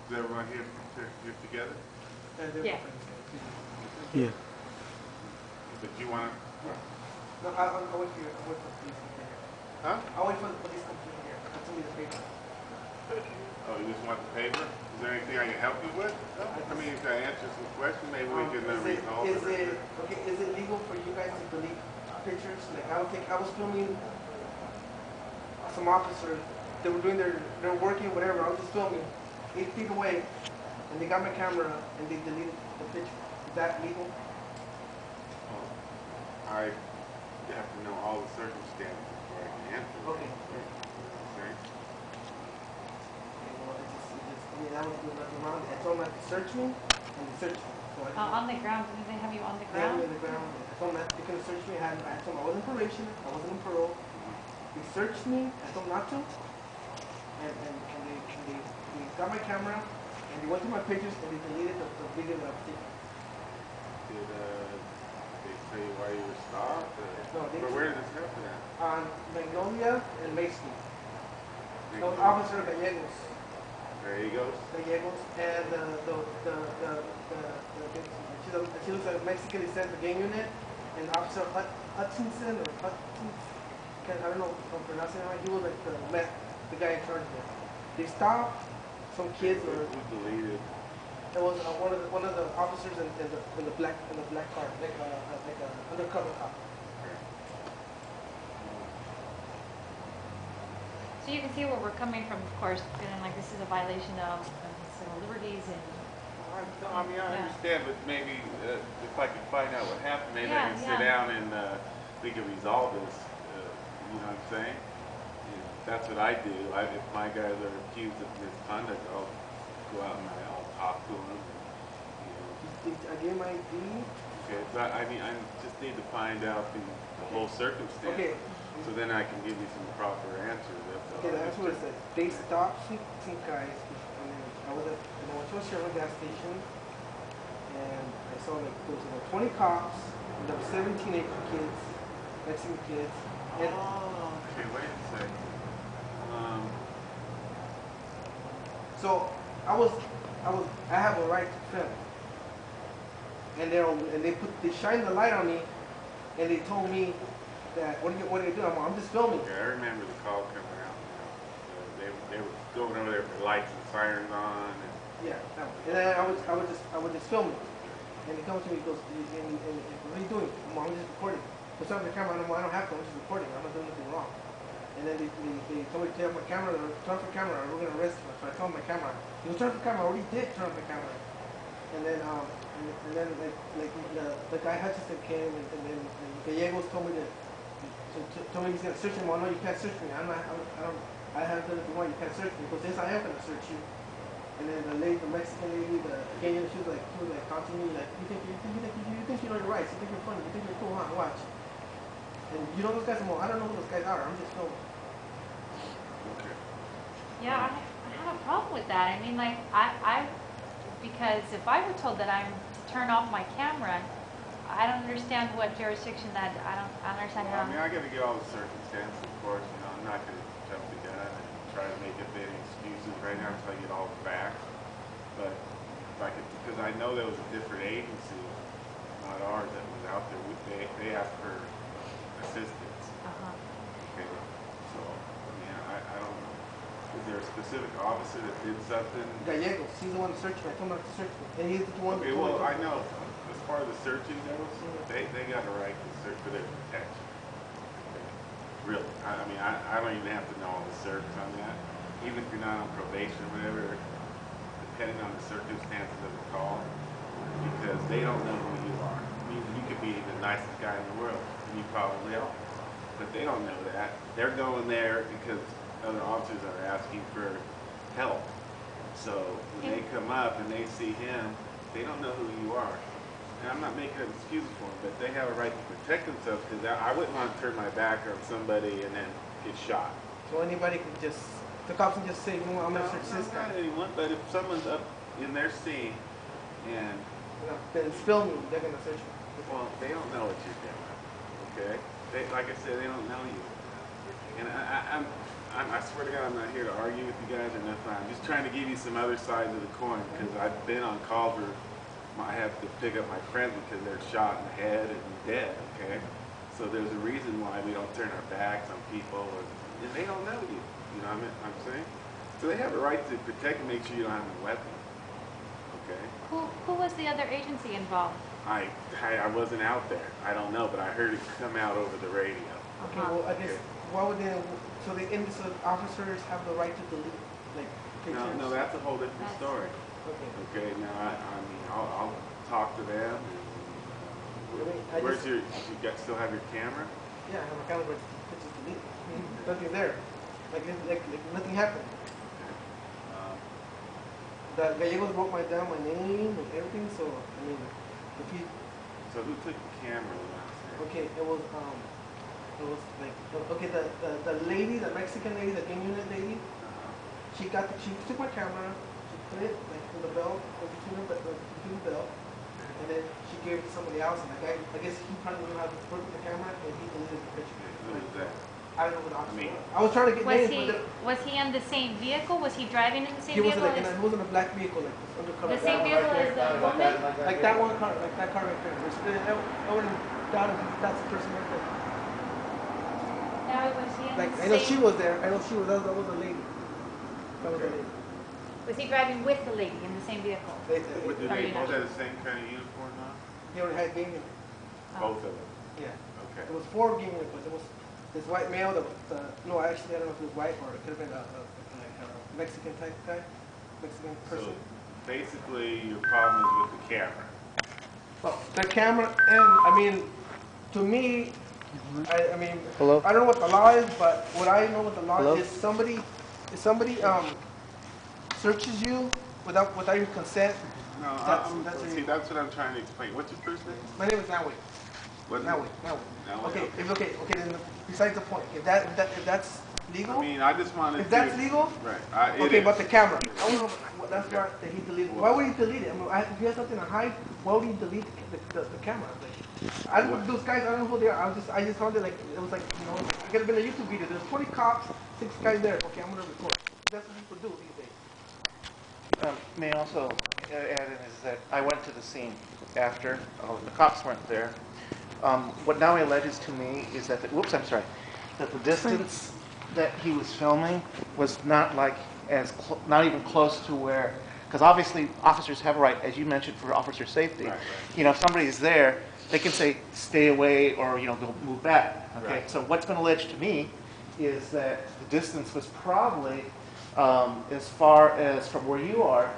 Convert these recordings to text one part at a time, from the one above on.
Is everyone here together? Yeah. Yeah. But you want to? Yeah. No, I'll wait for you. I'll wait for the police computer here. Huh? I'll wait for the police computer here. I'll send you the paper. Oh, you just want the paper? Is there anything I can help you with? I mean, if I answer some questions, maybe we can resolve it. Okay, is it legal for you guys to delete pictures? Like, I was filming some officers. They were doing they're working, whatever. I was just filming 8 feet away, and they got my camera and they deleted the picture. Is that legal? Oh, I have to know all the circumstances before I can answer. Okay. Okay. Well, I mean, I was doing nothing wrong. I told them not to search me, and they searched me. So On the ground? Didn't they have you on the They had ground? me on the ground. I told them that they couldn't search me. I told them I wasn't probation. I wasn't in parole. They searched me. I told them not to. And they got my camera, and they went through my pictures, and they deleted the video that I was taking. Did they tell you why you were stopped? No, they But where did this happen at? On Magnolia and May Street. That was Officer Gallegos. There he goes. Gallegos, and she looks like a Mexican descent, the gang unit, and Officer Hutchinson, or Hutchinson, I don't know if I'm pronouncing it right, he was like the guy in charge of it. They stopped some kids, or Who deleted? it was one of the officers in the black car, like a undercover cop. So you can see where we're coming from, of course, feeling like this is a violation of civil liberties and... I mean, I understand, but maybe if I could find out what happened, maybe I Yeah, can sit down and we can resolve this. You know what I'm saying? That's what I do. If my guys are accused of misconduct, I'll go out and I'll talk to them. I gave my ID. Okay, but I mean, I just need to find out the whole circumstance. Okay. So then I can give you some proper answers. Okay, that's what it said. They stopped some guys, and then I was at the Chevron gas station, and I saw like there was about 20 cops, and there were 17 Asian kids, Mexican kids. And Okay, wait a second. so I have a right to film, and they shined the light on me, and they told me that what are you doing? I'm just filming. Yeah, I remember the call coming out. They were going over there with lights and sirens on. Yeah, and then I was just filming, and he comes to me, he goes, what are you doing? I'm just recording. Puts on the camera, I don't have to, I'm just recording, I'm not doing anything wrong. And then they told me to turn off my camera, turn off the camera, or we're gonna arrest you. So I turned off my camera. He goes, turn off the camera, I already did turn off the camera. And then the guy Hutchinson came, and then Gallegos told me told me he's gonna search me. Well, no, you can't search me. I haven't done anything wrong. You can't search me. He goes, yes, I am gonna search you. And then the Mexican lady, the gang, she was like taunting me, like, you think you know your rights? You think you're funny? You think you're cool, huh? Watch. And you know those guys? Well, I don't know who those guys are. I'm just filming. Okay. Yeah, I have a problem with that. I mean, like, because if I were told that I'm to turn off my camera, I don't understand what jurisdiction that, I don't understand Well, how. I mean, I got to get all the circumstances, of course. You know, I'm not going to jump the gun and try to make up any excuses right now until I get all the facts. But if I could, because I know there was a different agency, not ours, that was out there. They asked for assistance. Okay. So, I mean, I don't know. Is there a specific officer that did something? Gallegos, he's the one that searched me. I told him not to search me. And he's the one Okay, well, I know. As far as the searching goes, they got a right to search for their protection. Really. I mean, I don't even have to know all the certs on that. Even if you're not on probation or whatever, depending on the circumstances of the call, because they don't know who you are. I mean, you could be the nicest guy in the world, and you probably are. But they don't know that. They're going there because other officers are asking for help. So when they come up and they see him, they don't know who you are. And I'm not making excuses for them, but they have a right to protect themselves, because I wouldn't want to turn my back on somebody and then get shot. So anybody can just, the cops can just say, you know what, I'm going to search this guy. Not anyone, but if someone's up in their scene and... Then it's filming, they're going to search me. Well, they don't know what you're doing, okay? Like I said, they don't know you. And I swear to God, I'm not here to argue with you guys or nothing. I'm just trying to give you some other sides of the coin because I've been on calls where I have to pick up my friends because they're shot in the head and dead, okay? So there's a reason why we don't turn our backs on people and they don't know you. You know what I'm saying? So they have a right to protect and make sure you don't have a weapon, okay? Who was the other agency involved? I wasn't out there. I don't know, but I heard it come out over the radio. Okay, well, I guess, why would they, so the officers have the right to delete, like, pictures? No, that's a whole different That's- story. Okay. Okay, now I mean, I'll talk to them. I Where's just- your, still have your camera? Yeah, I have a camera, but pictures deleted. Nothing there. Like nothing happened. Um, The Gallegos wrote down my name and everything, so, I mean, if he, So who took the camera last night? okay, it was like, okay, the lady, the Mexican lady, the game unit lady, she took my camera, she put it like in the belt, between the belt, and then she gave it to somebody else, and I guess he probably knew how to work with the camera, and he deleted the picture. Who was that? I don't know what officer. I mean- I was trying to get names, Was he in the same vehicle? Was he driving in the same he was vehicle? he was in a black vehicle, like this undercover. The same vehicle as the woman? Like that one car, like that car right there. I wouldn't doubt if that's the person right there. Now, was he in Like the I know same? she was there. I know she was. That was a lady. That was a lady. Was he driving with the lady in the same vehicle? Do Or they you both know? have the same kind of uniform on? He already had game unit. Oh. Both of them? Yeah. Okay. It was 4 game unit, but it was this white male. No, actually, I don't know if it was white or it could have been a Mexican type guy, Mexican So person. basically, your problem is with the camera. Well, the camera, and I mean, to me, I mean, Hello? I don't know what the law is, but what I know what the law Hello? is, somebody searches you without your consent. No, That's that's what I'm trying to explain. What's your first name? My name is Nawi. What's Nawi. Nawi, Okay, okay. okay. Then besides the point, if that's legal, I mean, I just wanted if that's to. legal, Right. It okay. is. But the camera, I don't know that's why that he deleted. Why would he delete it? I mean, if you have something to hide, why would he delete the camera? Like, I don't those guys. I don't know who they are. I just found it like it was like it could have been a YouTube video. There's 20 cops, 6 guys there. Okay, I'm gonna record. That's what people do these days. May I also add in is that I went to the scene after. The cops weren't there. What now alleges to me is that, that the distance that he was filming was not like not even close to where, because obviously officers have a right, as you mentioned, for officer safety. Right. You know, if somebody is there, they can say stay away or go move back. Okay, Right. so what's been alleged to me is that the distance was probably as far as from where you are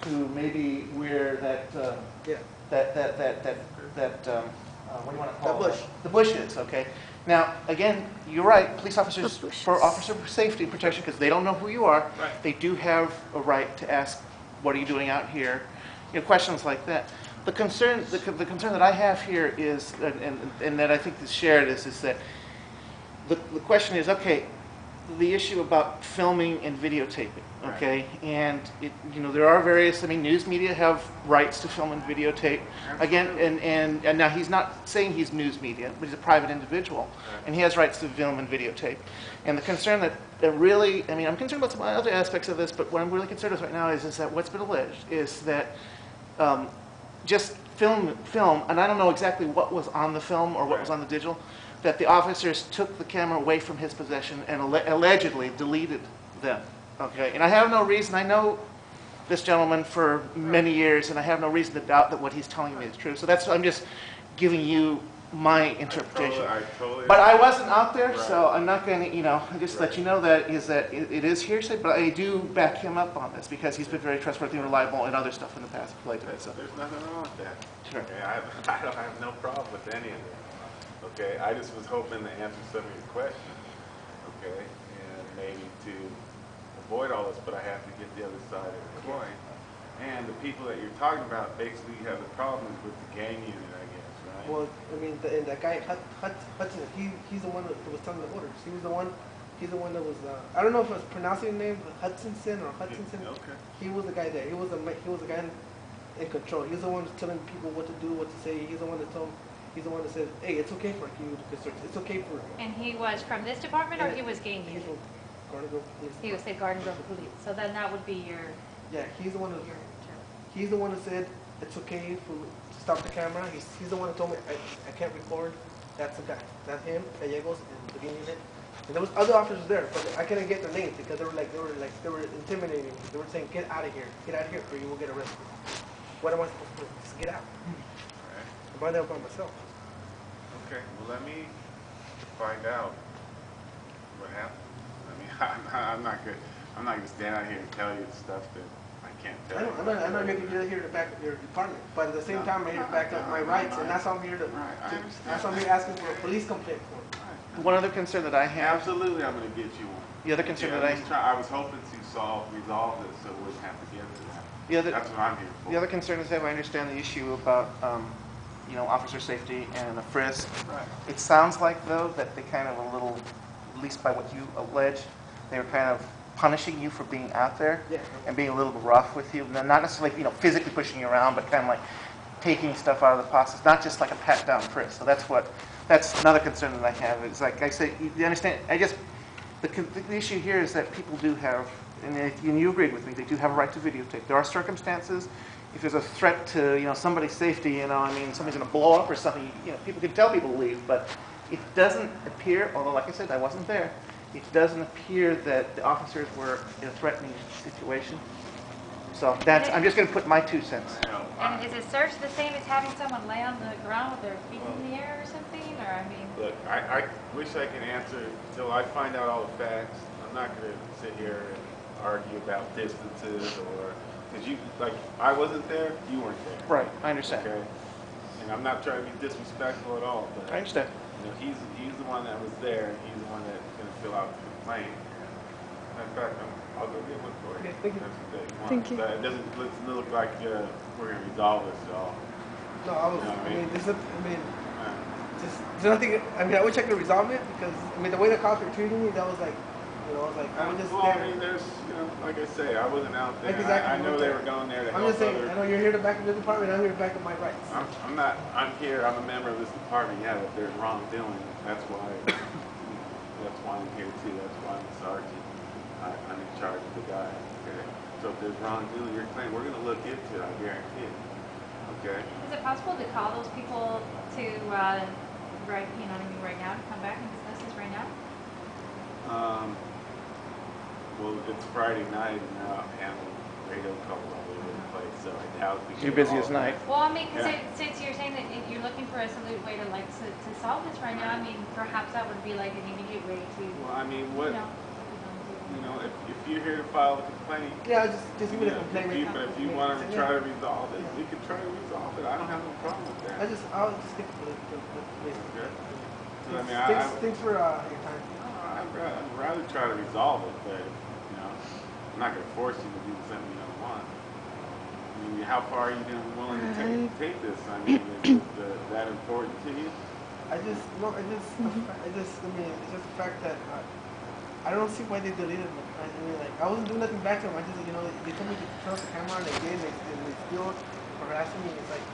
to maybe where that Yeah. what do you want to call The bush. it? The bush is, okay? Now, again, you're right, police officers, for officer safety and protection, because they don't know who you are, Right. they do have a right to ask, what are you doing out here? Questions like that. The concern that I have here is, and that I think is shared, is that the question is, okay, the issue about filming and videotaping, okay? And there are various, news media have rights to film and videotape. Again, and now he's not saying he's news media, but he's a private individual, and he has rights to film and videotape. And the concern that really, I'm concerned about some other aspects of this, but what I'm really concerned with right now is that what's been alleged is that just film, and I don't know exactly what was on the film or what was on the digital, that the officers took the camera away from his possession and allegedly deleted them. Okay, and I have no reason. I know this gentleman for many years, and I have no reason to doubt that what he's telling me is true. So I'm just giving you my interpretation. I totally. But I wasn't out there, Right. so I'm not going to, just let you know that it is hearsay. But I do back him up on this because he's been very trustworthy and reliable and other stuff in the past related to it. So. There's nothing wrong with that. Sure. Okay, I don't have no problem with any of it. Okay, I just was hoping to answer some of your questions. Okay, and maybe to avoid all this, but I have to get the other side of the coin. And the people that you're talking about basically have the problems with the gang unit, I guess, right? Well, and that guy Hudson, he's the one that was telling the orders. He's the one that was. I don't know if I was pronouncing the name Hutchinson or Hutchinson. Okay. He was the guy there. He was the guy in control. He's the one who's telling people what to do, what to say. He's the one that said, "Hey, it's okay for you to search. It's okay for." And he was from this department, or he was gang unit? Garden Grove Police. He would say Garden Grove Police. So then that would be your Yeah, he's the one that your term. he's the one that said it's okay to stop the camera. He's the one that told me I can't record. That's the guy. That's him, Gallegos, and the being unit. And there was other officers there, but I couldn't get their names because they were intimidating me. They were saying, "Get out of here, or you will get arrested." What am I supposed to do? Just get out. Alright. I'm by there by myself. Okay, well, let me find out what happened. I mean, I'm not gonna stand out here and tell you stuff that I can't tell I you. know, I'm not here to back up your department, but at the same No. time, I'm here to back up my rights, and that's why I'm here to. Right, I understand. That's why I'm here asking for a police complaint for. One other concern that I have, Absolutely, I'm gonna get you one. the other concern that I was hoping to resolve this so we wouldn't have to get into that. the other, That's what I'm here for. the other concern is that I understand the issue about, officer safety and a frisk. Right. It sounds like, though, that they kind of a little, at least by what you allege, they were kind of punishing you for being out there Yeah. and being a little rough with you. Not necessarily, physically pushing you around, but kind of like taking stuff out of the process, not just like a pat down frisk. So that's another concern that I have. It's like I say, you understand, I guess the issue here is that people do have, and you agreed with me, they do have a right to videotape. There are circumstances, if there's a threat to, somebody's safety, somebody's going to blow up or something, people can tell people to leave, but it doesn't appear, although like I said, I wasn't there, it doesn't appear that the officers were in a threatening situation. So I'm just going to put my 2 cents. I know. And is a search the same as having someone lay on the ground with their feet in the air or something? Or Look, I wish I could answer until I find out all the facts. I'm not going to sit here and argue about distances or, because I wasn't there, you weren't there. Right, I understand. Okay? And I'm not trying to be disrespectful at all, but I understand. he's the one that was there, and he's the one that's going to fill out the complaint. In fact, I'll go get one for you. Okay, thank you. That's what they want. Thank you. But it doesn't look like we're going to resolve this at all. No, Uh, there's nothing. I wish I could resolve it because the way the cops were treating me, that was like, I was just well, there. I mean, there's, like I say, I wasn't out there. Like exactly I know what they they- were going there to I'm help just saying, others. I know you're here to back up the department. I'm here to back up my rights. I'm here, I'm a member of this department, yeah, if there's wrongdoing, that's why I'm here too, that's why I'm a sergeant. I'm in charge of the guy, okay? So if there's wrongdoing, you're claiming, we're gonna look into it, I guarantee it, okay? is it possible to call those people to, right now, to come back and discuss this right now? Well, it's Friday night and now I'm handling radio calls all over the place, so I doubt we can. Your busiest night. Well, because Yeah. since you're saying that you're looking for a solution way to solve this right now, perhaps that would be like an immediate way to, Well, I mean, know, if you're here to file a complaint, Yeah, just give me the complaint. but if you want to try to resolve it, we can try to resolve it. I don't have no problem with that. I'll just stick to the police. Okay. So, I mean, Thanks for your time. I'd rather try to resolve it, but I'm not going to force you to do something you don't want. I mean, how far are you going to be willing to take this? I mean, is it that important to you? It's just the fact that I don't see why they deleted me. I wasn't doing nothing back to them. They told me to turn off the camera and they did, and they still harassing me. It's like,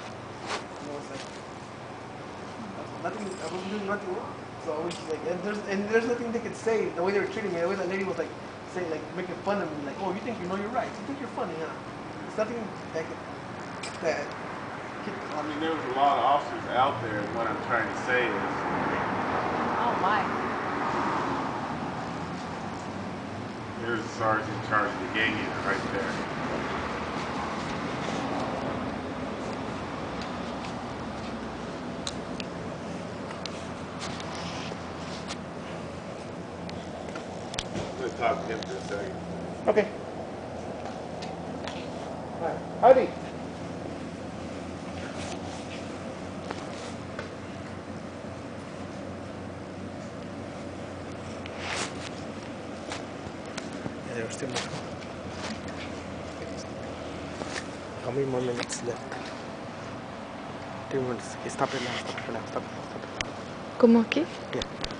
nothing. I wasn't doing nothing wrong. So I was like, and there's nothing they could say. The way they were treating me, the way that lady was like, saying, like, making fun of me, like, oh, you think you know your rights? You think you're funny, huh? It's nothing that. I mean, there was a lot of officers out there, and what I'm trying to say is, oh my. there's a sergeant in charge of the gang unit right there. I'm going to talk to him for a second. Okay. Howdy. Yeah, there were still more. How many more minutes left? 3 minutes. Okay, stop it now. Stop it now. Stop it. ¿Cómo aquí? Yeah.